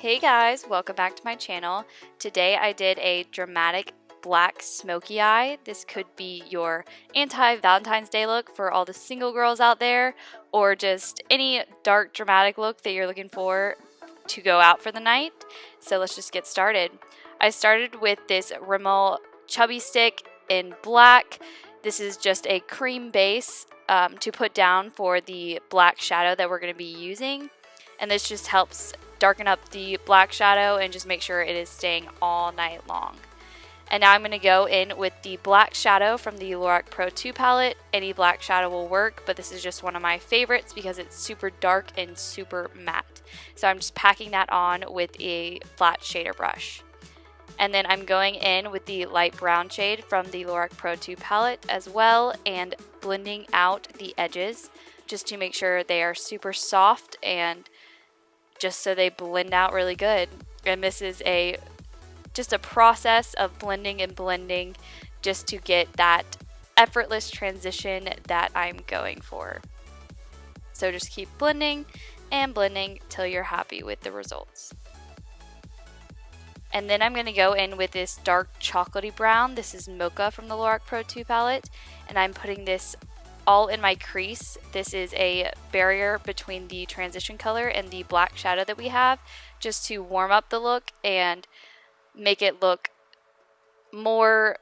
Hey guys, welcome back to my channel. Today I did a dramatic black smoky eye. This could be your anti-Valentine's Day look for all the single girls out there, or just any dark dramatic look that you're looking for to go out for the night. So let's just get started. I started with this Rimmel Chubby Stick in black. This is just a cream base to put down for the black shadow that we're going to be using. And this just helps darken up the black shadow and just make sure it is staying all night long. And now I'm going to go in with the black shadow from the Lorac Pro 2 palette. Any black shadow will work, but this is just one of my favorites because it's super dark and super matte. So I'm just packing that on with a flat shader brush. And then I'm going in with the light brown shade from the Lorac Pro 2 palette as well, and blending out the edges just to make sure they are super soft and just so they blend out really good. And this is just a process of blending and blending just to get that effortless transition that I'm going for. So just keep blending and blending till you're happy with the results. And then I'm going to go in with this dark chocolatey brown. This is Mocha from the Lorac Pro 2 palette, and I'm putting this all in my crease. This is a barrier between the transition color and the black shadow that we have, just to warm up the look and make it look more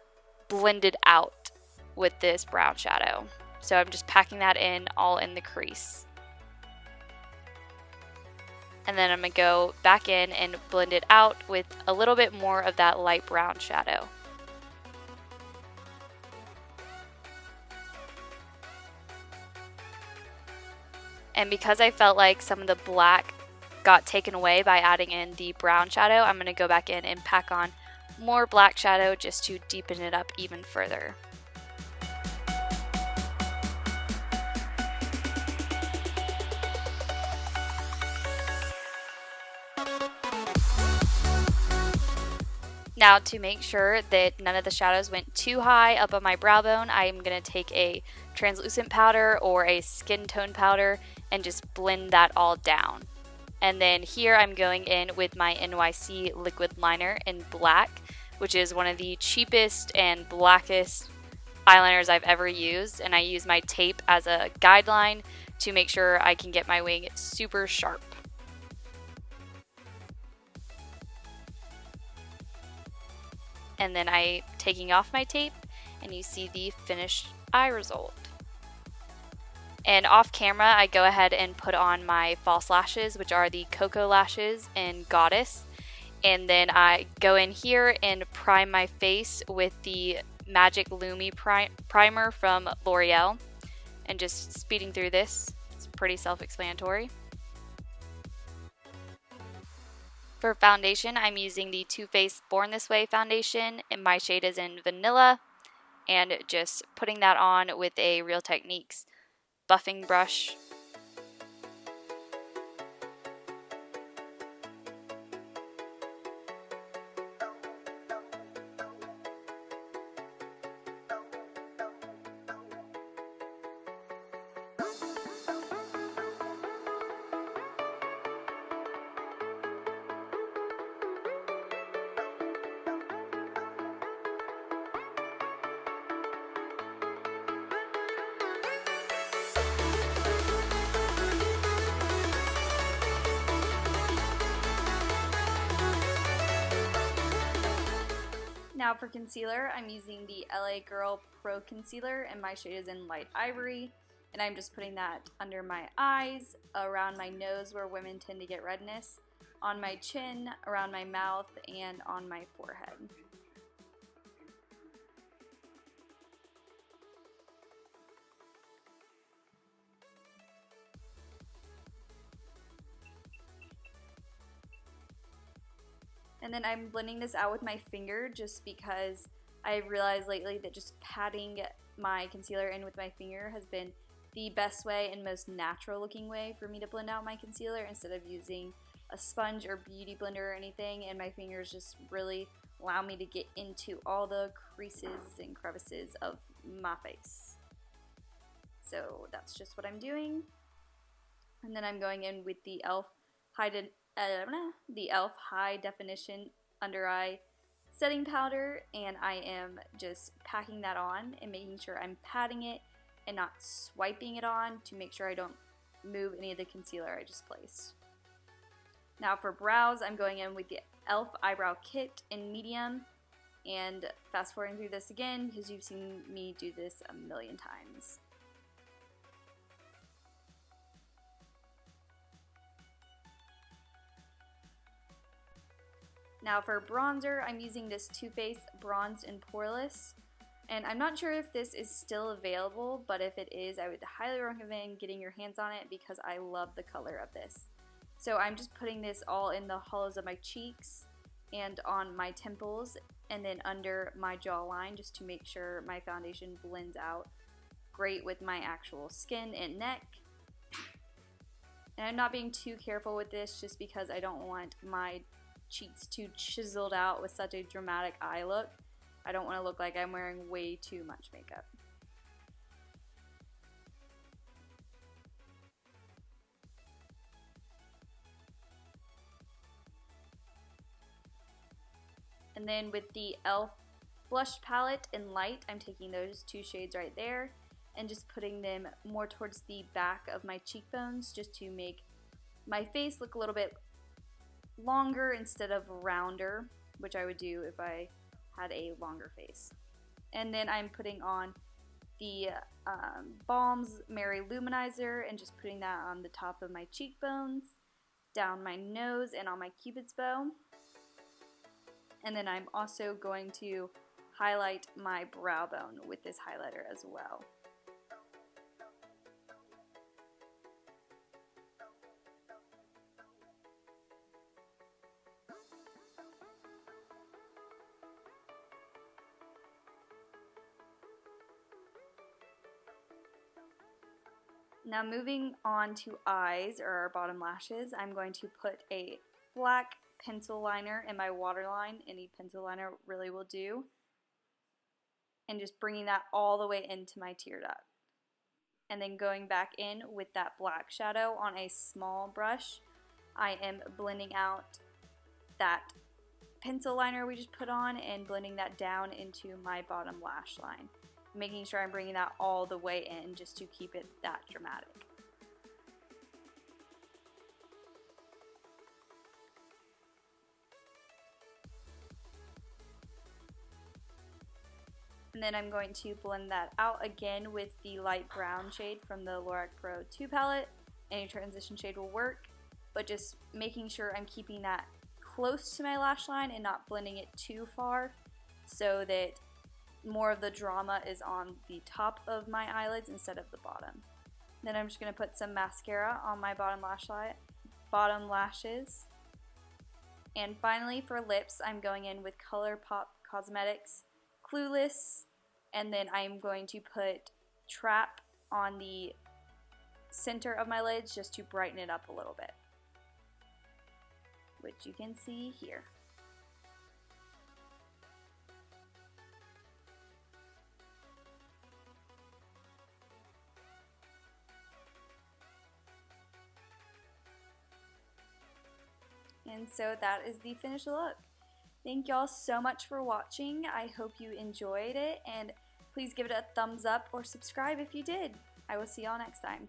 blended out with this brown shadow. So I'm just packing that in all in the crease. And then I'm going to go back in and blend it out with a little bit more of that light brown shadow. And because I felt like some of the black got taken away by adding in the brown shadow, I'm going to go back in and pack on more black shadow just to deepen it up even further. Now, to make sure that none of the shadows went too high up on my brow bone, I'm going to take a translucent powder or a skin tone powder and just blend that all down. And then here I'm going in with my NYC Liquid Liner in black, which is one of the cheapest and blackest eyeliners I've ever used. And I use my tape as a guideline to make sure I can get my wing super sharp. And then I'm taking off my tape, and you see the finished eye result. And off camera, I go ahead and put on my false lashes, which are the Koko lashes in Goddess. And then I go in here and prime my face with the Magic Lumi primer from Loreal. And just speeding through this, it's pretty self-explanatory. For foundation, I'm using the Too Faced Born This Way foundation, and my shade is in Vanilla, and just putting that on with a Real Techniques buffing brush. Now for concealer, I'm using the LA Girl Pro Concealer, and my shade is in Light Ivory. And I'm just putting that under my eyes, around my nose where women tend to get redness, on my chin, around my mouth, and on my forehead. And then I'm blending this out with my finger just because I realized lately that just patting my concealer in with my finger has been the best way and most natural looking way for me to blend out my concealer instead of using a sponge or beauty blender or anything. And my fingers just really allow me to get into all the creases and crevices of my face. So that's just what I'm doing. And then I'm going in with the e.l.f. the e.l.f. High Definition Under Eye Setting Powder, and I am just packing that on and making sure I'm patting it and not swiping it on to make sure I don't move any of the concealer I just placed. Now for brows, I'm going in with the e.l.f. Eyebrow Kit in medium, and fast forwarding through this again because you've seen me do this a million times. Now for bronzer, I'm using this Too Faced Bronzed and Poreless, and I'm not sure if this is still available, but if it is, I would highly recommend getting your hands on it because I love the color of this. So I'm just putting this all in the hollows of my cheeks and on my temples and then under my jawline just to make sure my foundation blends out great with my actual skin and neck. And I'm not being too careful with this just because I don't want my cheeks too chiseled out with such a dramatic eye look. I don't want to look like I'm wearing way too much makeup. And then with the e.l.f. blush palette in light, I'm taking those two shades right there and just putting them more towards the back of my cheekbones just to make my face look a little bit longer instead of rounder, which I would do if I had a longer face. And then I'm putting on the Balm's Merry Lou-Monizer and just putting that on the top of my cheekbones, down my nose, and on my cupid's bow. And then I'm also going to highlight my brow bone with this highlighter as well. Now moving on to eyes, or our bottom lashes, I'm going to put a black pencil liner in my waterline. Any pencil liner really will do. And just bringing that all the way into my tear duct. And then going back in with that black shadow on a small brush, I am blending out that pencil liner we just put on and blending that down into my bottom lash line. Making sure I'm bringing that all the way in just to keep it that dramatic. And then I'm going to blend that out again with the light brown shade from the Lorac Pro 2 palette. Any transition shade will work, but just making sure I'm keeping that close to my lash line and not blending it too far so that more of the drama is on the top of my eyelids instead of the bottom. Then I'm just going to put some mascara on my bottom lashes. And finally for lips, I'm going in with Colourpop Cosmetics Clueless, and then I'm going to put Trap on the center of my lids just to brighten it up a little bit, which you can see here. And so that is the finished look. Thank y'all so much for watching. I hope you enjoyed it, and please give it a thumbs up or subscribe if you did. I will see y'all next time.